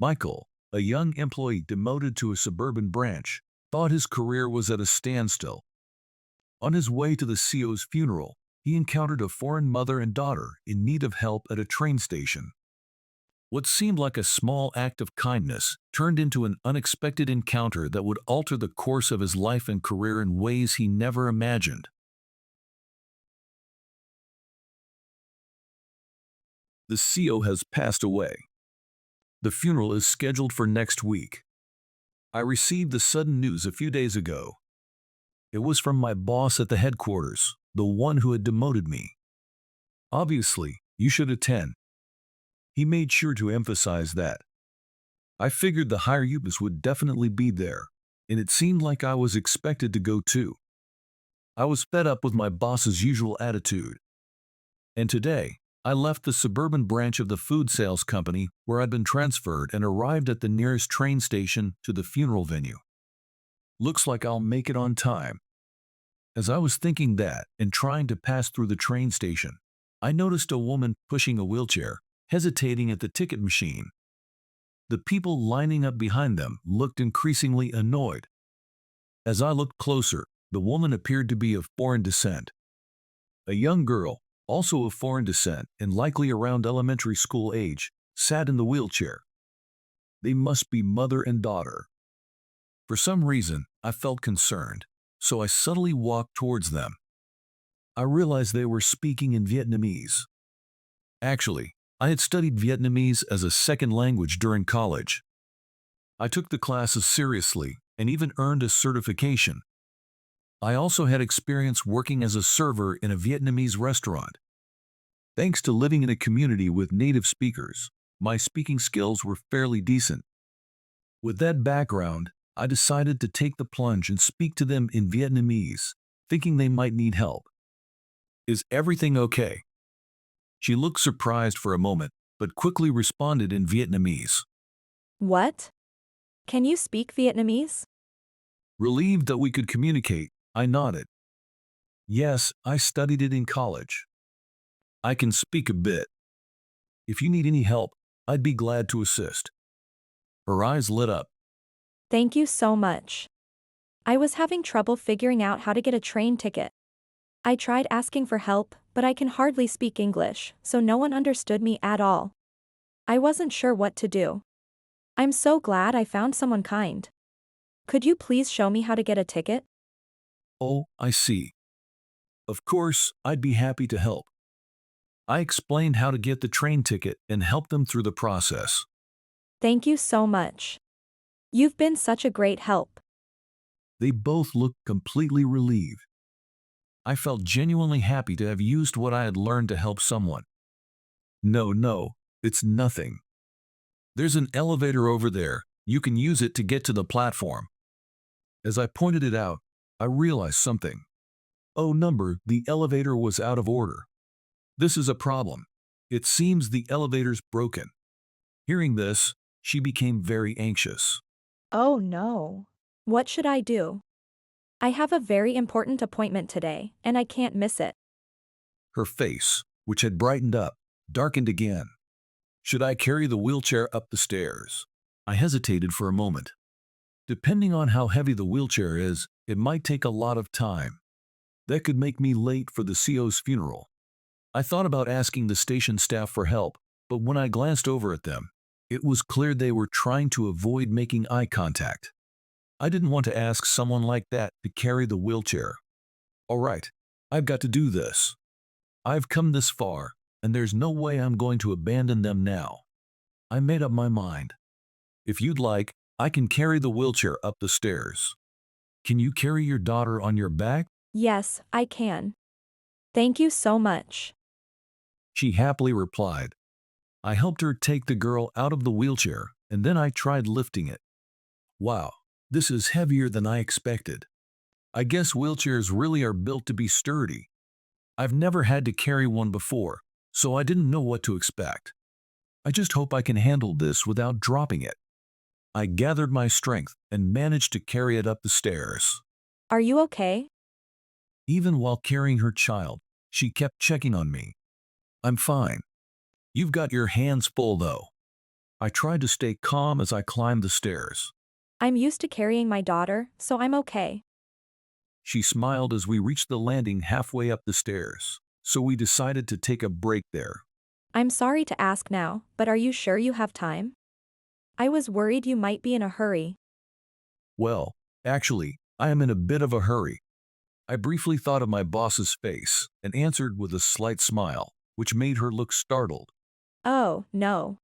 Michael, a young employee demoted to a suburban branch, thought his career was at a standstill. On his way to the CEO's funeral, he encountered a foreign mother and daughter in need of help at a train station. What seemed like a small act of kindness turned into an unexpected encounter that would alter the course of his life and career in ways he never imagined. The CEO has passed away. The funeral is scheduled for next week. I received the sudden news a few days ago. It was from my boss at the headquarters, the one who had demoted me. Obviously, you should attend. He made sure to emphasize that. I figured the higher ups would definitely be there, and it seemed like I was expected to go too. I was fed up with my boss's usual attitude. And today, I left the suburban branch of the food sales company where I'd been transferred and arrived at the nearest train station to the funeral venue. Looks like I'll make it on time. As I was thinking that and trying to pass through the train station, I noticed a woman pushing a wheelchair, hesitating at the ticket machine. The people lining up behind them looked increasingly annoyed. As I looked closer, the woman appeared to be of foreign descent. A young girl, also of foreign descent and likely around elementary school age, sat in the wheelchair. They must be mother and daughter. For some reason, I felt concerned, so I subtly walked towards them. I realized they were speaking in Vietnamese. Actually, I had studied Vietnamese as a second language during college. I took the classes seriously and even earned a certification. I also had experience working as a server in a Vietnamese restaurant. Thanks to living in a community with native speakers, my speaking skills were fairly decent. With that background, I decided to take the plunge and speak to them in Vietnamese, thinking they might need help. Is everything okay? She looked surprised for a moment, but quickly responded in Vietnamese. What? Can you speak Vietnamese? Relieved that we could communicate, I nodded. Yes, I studied it in college. I can speak a bit. If you need any help, I'd be glad to assist. Her eyes lit up. Thank you so much. I was having trouble figuring out how to get a train ticket. I tried asking for help, but I can hardly speak English, so no one understood me at all. I wasn't sure what to do. I'm so glad I found someone kind. Could you please show me how to get a ticket? Oh, I see. Of course, I'd be happy to help. I explained how to get the train ticket and helped them through the process. Thank you so much. You've been such a great help. They both looked completely relieved. I felt genuinely happy to have used what I had learned to help someone. No, it's nothing. There's an elevator over there. You can use it to get to the platform. As I pointed it out, I realized something. Oh, the elevator was out of order. This is a problem. It seems the elevator's broken. Hearing this, she became very anxious. Oh no. What should I do? I have a very important appointment today, and I can't miss it. Her face, which had brightened up, darkened again. Should I carry the wheelchair up the stairs? I hesitated for a moment. Depending on how heavy the wheelchair is, it might take a lot of time. That could make me late for the CEO's funeral. I thought about asking the station staff for help, but when I glanced over at them, it was clear they were trying to avoid making eye contact. I didn't want to ask someone like that to carry the wheelchair. All right, I've got to do this. I've come this far, and there's no way I'm going to abandon them now. I made up my mind. If you'd like, I can carry the wheelchair up the stairs. Can you carry your daughter on your back? Yes, I can. Thank you so much. She happily replied. I helped her take the girl out of the wheelchair, and then I tried lifting it. Wow, this is heavier than I expected. I guess wheelchairs really are built to be sturdy. I've never had to carry one before, so I didn't know what to expect. I just hope I can handle this without dropping it. I gathered my strength and managed to carry it up the stairs. Are you okay? Even while carrying her child, she kept checking on me. I'm fine. You've got your hands full though. I tried to stay calm as I climbed the stairs. I'm used to carrying my daughter, so I'm okay. She smiled as we reached the landing halfway up the stairs, so we decided to take a break there. I'm sorry to ask now, but are you sure you have time? I was worried you might be in a hurry. Well, actually, I am in a bit of a hurry. I briefly thought of my boss's face and answered with a slight smile, which made her look startled. Oh, no.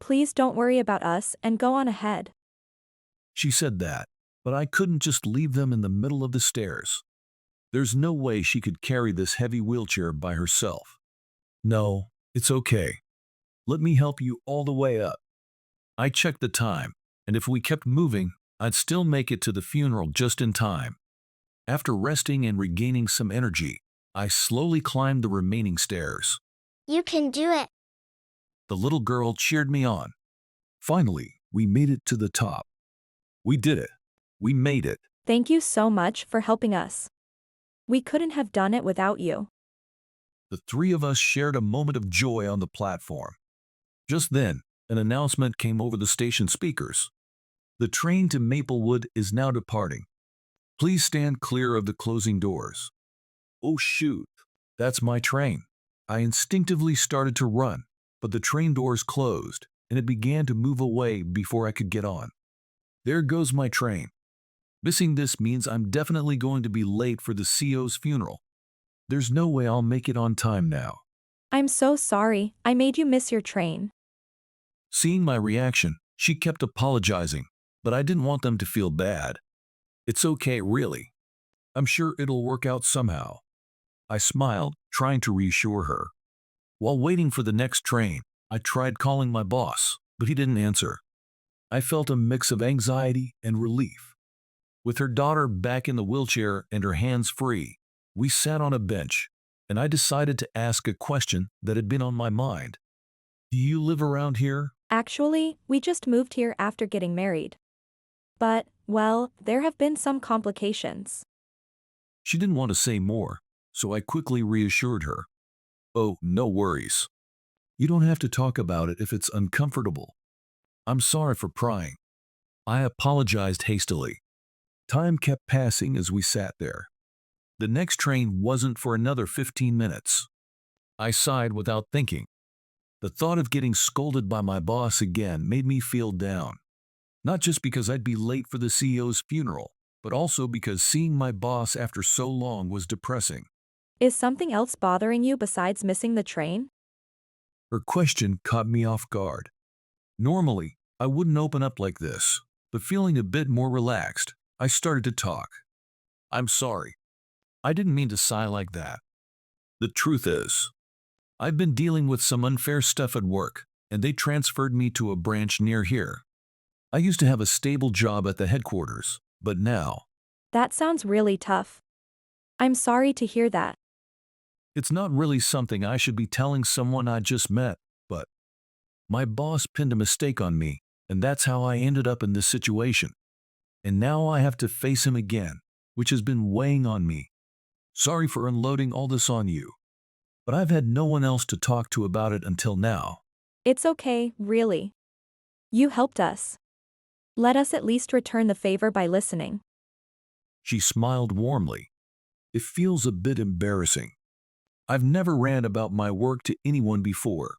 Please don't worry about us and go on ahead. She said that, but I couldn't just leave them in the middle of the stairs. There's no way she could carry this heavy wheelchair by herself. No, it's okay. Let me help you all the way up. I checked the time, and if we kept moving, I'd still make it to the funeral just in time. After resting and regaining some energy, I slowly climbed the remaining stairs. You can do it. The little girl cheered me on. Finally, we made it to the top. We did it. We made it. Thank you so much for helping us. We couldn't have done it without you. The three of us shared a moment of joy on the platform. Just then, an announcement came over the station speakers. The train to Maplewood is now departing. Please stand clear of the closing doors. Oh shoot, that's my train. I instinctively started to run, but the train doors closed, and it began to move away before I could get on. There goes my train. Missing this means I'm definitely going to be late for the CO's funeral. There's no way I'll make it on time now. I'm so sorry, I made you miss your train. Seeing my reaction, she kept apologizing, but I didn't want them to feel bad. It's okay, really. I'm sure it'll work out somehow. I smiled, trying to reassure her. While waiting for the next train, I tried calling my boss, but he didn't answer. I felt a mix of anxiety and relief. With her daughter back in the wheelchair and her hands free, we sat on a bench, and I decided to ask a question that had been on my mind. Do you live around here? Actually, we just moved here after getting married. But, well, there have been some complications. She didn't want to say more, so I quickly reassured her. Oh, no worries. You don't have to talk about it if it's uncomfortable. I'm sorry for prying. I apologized hastily. Time kept passing as we sat there. The next train wasn't for another 15 minutes. I sighed without thinking. The thought of getting scolded by my boss again made me feel down. Not just because I'd be late for the CEO's funeral, but also because seeing my boss after so long was depressing. Is something else bothering you besides missing the train? Her question caught me off guard. Normally, I wouldn't open up like this, but feeling a bit more relaxed, I started to talk. I'm sorry. I didn't mean to sigh like that. The truth is, I've been dealing with some unfair stuff at work, and they transferred me to a branch near here. I used to have a stable job at the headquarters, but now, That sounds really tough. I'm sorry to hear that. it's not really something I should be telling someone I just met, but my boss pinned a mistake on me, and that's how I ended up in this situation. And now I have to face him again, which has been weighing on me. Sorry for unloading all this on you, but I've had no one else to talk to about it until now. It's okay, really. You helped us. Let us at least return the favor by listening. She smiled warmly. It feels a bit embarrassing. I've never ran about my work to anyone before.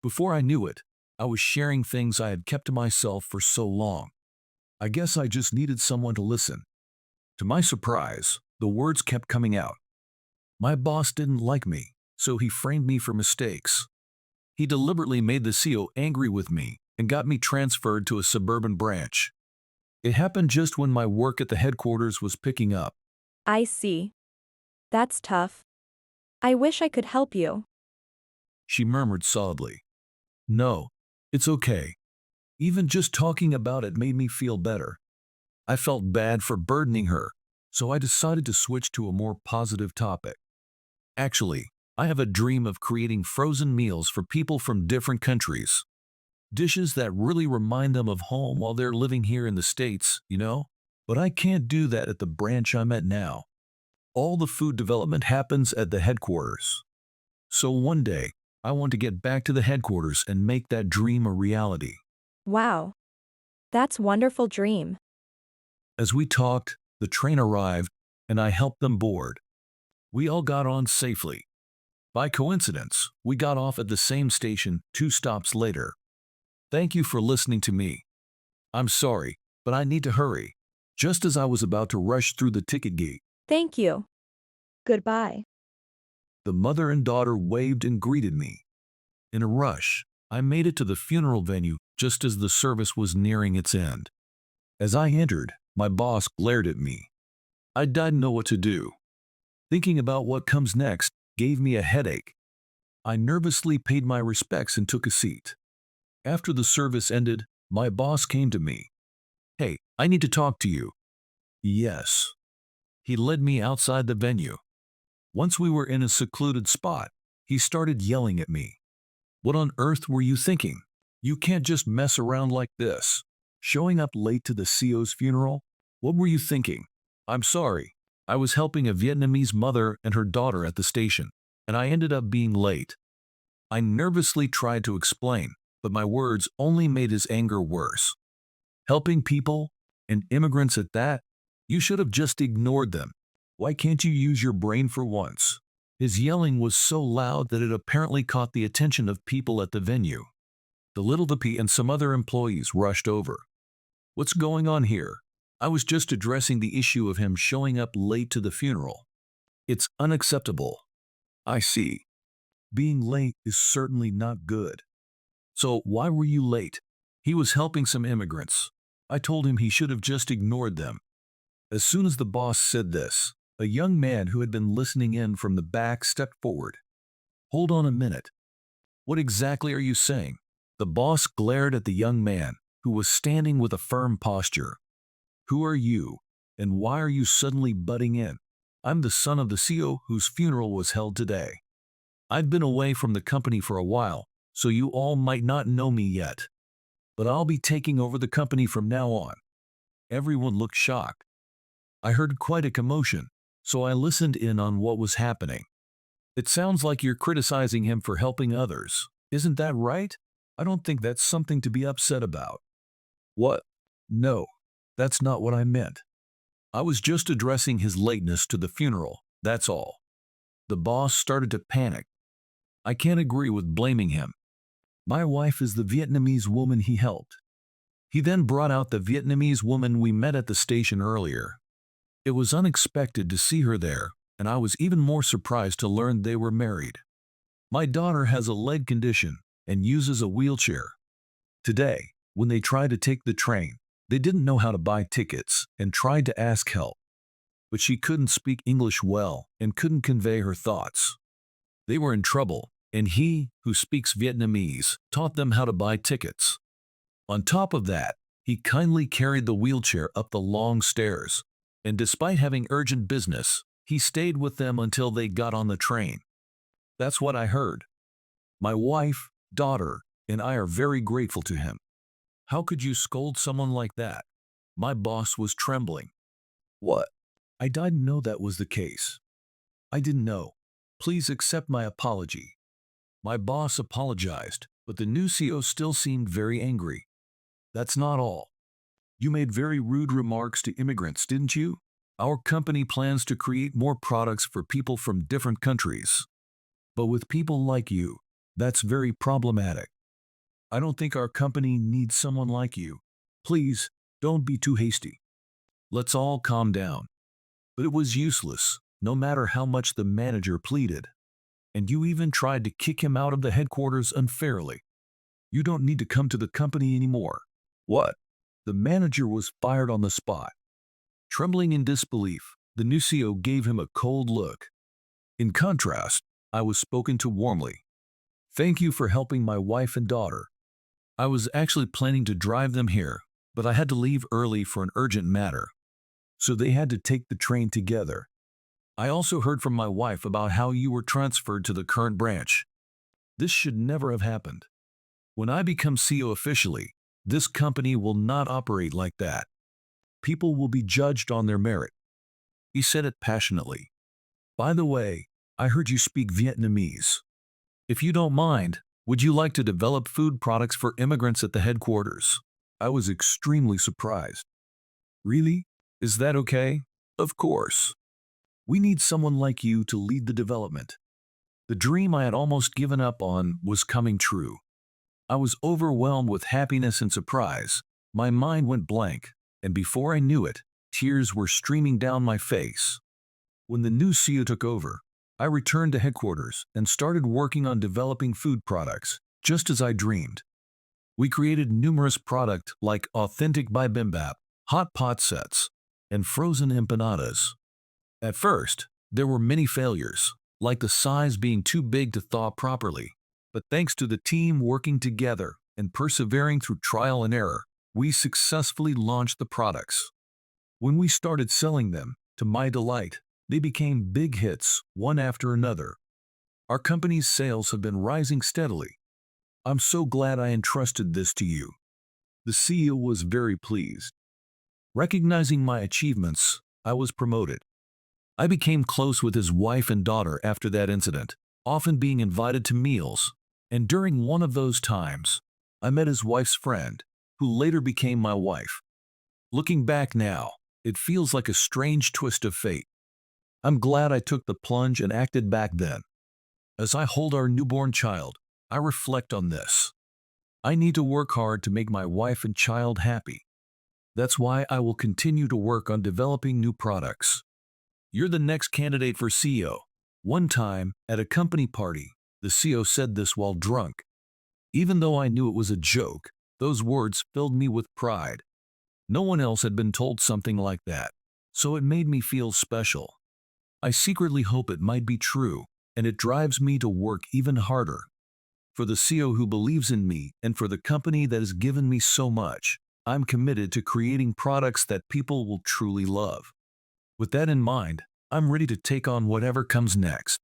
Before I knew it, I was sharing things I had kept to myself for so long. I guess I just needed someone to listen. To my surprise, the words kept coming out. My boss didn't like me, so he framed me for mistakes. He deliberately made the CEO angry with me and got me transferred to a suburban branch. It happened just when my work at the headquarters was picking up. I see. That's tough. I wish I could help you. She murmured solidly. No, it's okay. Even just talking about it made me feel better. I felt bad for burdening her, so I decided to switch to a more positive topic. Actually, I have a dream of creating frozen meals for people from different countries. Dishes that really remind them of home while they're living here in the States, you know? But I can't do that at the branch I'm at now. All the food development happens at the headquarters. So one day, I want to get back to the headquarters and make that dream a reality. Wow. That's wonderful dream. As we talked, the train arrived, and I helped them board. We all got on safely. By coincidence, we got off at the same station 2 stops later. Thank you for listening to me. I'm sorry, but I need to hurry. Just as I was about to rush through the ticket gate, Thank you. Goodbye. the mother and daughter waved and greeted me. In a rush, I made it to the funeral venue just as the service was nearing its end. As I entered, my boss glared at me. I didn't know what to do. Thinking about what comes next gave me a headache. I nervously paid my respects and took a seat. After the service ended, my boss came to me. Hey, I need to talk to you. Yes. He led me outside the venue. Once we were in a secluded spot, he started yelling at me. What on earth were you thinking? You can't just mess around like this. Showing up late to the CO's funeral? What were you thinking? I'm sorry. I was helping a Vietnamese mother and her daughter at the station, and I ended up being late. I nervously tried to explain, but my words only made his anger worse. Helping people, and immigrants at that? You should have just ignored them. Why can't you use your brain for once? His yelling was so loud that it apparently caught the attention of people at the venue. The little VP and some other employees rushed over. What's going on here? I was just addressing the issue of him showing up late to the funeral. It's unacceptable. I see. Being late is certainly not good. So why were you late? He was helping some immigrants. I told him he should have just ignored them. As soon as the boss said this, a young man who had been listening in from the back stepped forward. Hold on a minute. What exactly are you saying? The boss glared at the young man, who was standing with a firm posture. Who are you, and why are you suddenly butting in? I'm the son of the CO whose funeral was held today. I've been away from the company for a while, so you all might not know me yet. But I'll be taking over the company from now on. Everyone looked shocked. I heard quite a commotion, so I listened in on what was happening. It sounds like you're criticizing him for helping others. Isn't that right? I don't think that's something to be upset about. What? No, that's not what I meant. I was just addressing his lateness to the funeral, that's all. The boss started to panic. I can't agree with blaming him. My wife is the Vietnamese woman he helped. He then brought out the Vietnamese woman we met at the station earlier. It was unexpected to see her there, and I was even more surprised to learn they were married. My daughter has a leg condition and uses a wheelchair. Today, when they tried to take the train, they didn't know how to buy tickets and tried to ask help. But she couldn't speak English well and couldn't convey her thoughts. They were in trouble, and he, who speaks Vietnamese, taught them how to buy tickets. On top of that, he kindly carried the wheelchair up the long stairs, and despite having urgent business, he stayed with them until they got on the train. That's what I heard. My wife, daughter, and I are very grateful to him. How could you scold someone like that? My boss was trembling. What? I didn't know that was the case. I didn't know. Please accept my apology. My boss apologized, but the new CO still seemed very angry. That's not all. You made very rude remarks to immigrants, didn't you? Our company plans to create more products for people from different countries. But with people like you, that's very problematic. I don't think our company needs someone like you. Please, don't be too hasty. Let's all calm down. But it was useless, no matter how much the manager pleaded. And you even tried to kick him out of the headquarters unfairly. You don't need to come to the company anymore. What? The manager was fired on the spot. Trembling in disbelief, the new CO gave him a cold look. In contrast, I was spoken to warmly. Thank you for helping my wife and daughter. I was actually planning to drive them here, but I had to leave early for an urgent matter. So they had to take the train together. I also heard from my wife about how you were transferred to the current branch. This should never have happened. When I become CEO officially, this company will not operate like that. People will be judged on their merit. He said it passionately. By the way, I heard you speak Vietnamese. If you don't mind, would you like to develop food products for immigrants at the headquarters? I was extremely surprised. Really? Is that okay? Of course. We need someone like you to lead the development. The dream I had almost given up on was coming true. I was overwhelmed with happiness and surprise. My mind went blank, and before I knew it, tears were streaming down my face. When the new CEO took over, I returned to headquarters and started working on developing food products, just as I dreamed. We created numerous products like authentic bibimbap, hot pot sets, and frozen empanadas. At first, there were many failures, like the size being too big to thaw properly. But thanks to the team working together and persevering through trial and error, we successfully launched the products. When we started selling them, to my delight, they became big hits, one after another. Our company's sales have been rising steadily. I'm so glad I entrusted this to you. The CEO was very pleased. Recognizing my achievements, I was promoted. I became close with his wife and daughter after that incident, often being invited to meals, and during one of those times, I met his wife's friend, who later became my wife. Looking back now, it feels like a strange twist of fate. I'm glad I took the plunge and acted back then. As I hold our newborn child, I reflect on this. I need to work hard to make my wife and child happy. That's why I will continue to work on developing new products. You're the next candidate for CEO. One time, at a company party, the CEO said this while drunk. Even though I knew it was a joke, those words filled me with pride. No one else had been told something like that, so it made me feel special. I secretly hope it might be true, and it drives me to work even harder. For the CEO who believes in me and for the company that has given me so much, I'm committed to creating products that people will truly love. With that in mind, I'm ready to take on whatever comes next.